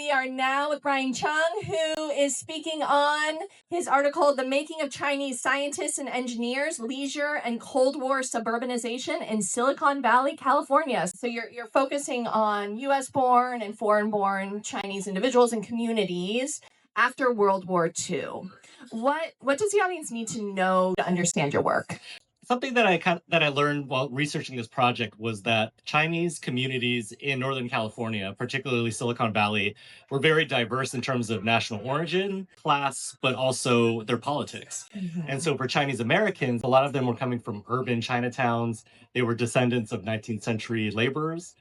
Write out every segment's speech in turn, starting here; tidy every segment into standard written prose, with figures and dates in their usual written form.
We are now with Brian Chung, who is speaking on his article, The Making of Chinese Scientists and Engineers, Leisure and Cold War Suburbanization in Silicon Valley, California. So you're focusing on US-born and foreign-born Chinese individuals and communities after World War II. What does the audience need to know to understand your work? Something that I learned while researching this project was that Chinese communities in Northern California, particularly Silicon Valley, were very diverse in terms of national origin, class, but also their politics. And so for Chinese Americans, a lot of them were coming from urban Chinatowns. They were descendants of 19th century laborers.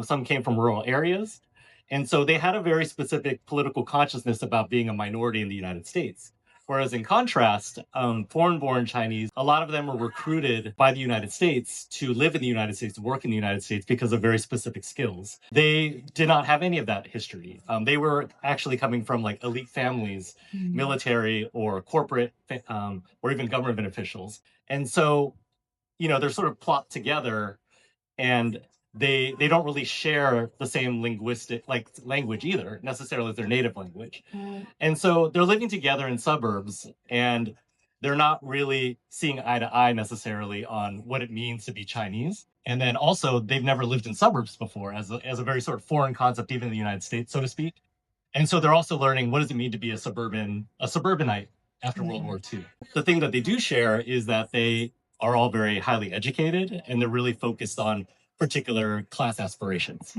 Some came from rural areas. And so they had a very specific political consciousness about being a minority in the United States. Whereas in contrast, foreign-born Chinese, a lot of them were recruited by the United States to live in the United States, to work in the United States because of very specific skills. They did not have any of that history. They were actually coming from like elite families, military or corporate, or even government officials. And so, they're sort of plopped together, and they don't really share the same language either, necessarily as their native language. And so they're living together in suburbs, and they're not really seeing eye to eye necessarily on what it means to be Chinese. And then also they've never lived in suburbs before as a very sort of foreign concept, even in the United States, so to speak. And so they're also learning, what does it mean to be a suburbanite after World War II? The thing that they do share is that they are all very highly educated, and they're really focused on particular class aspirations.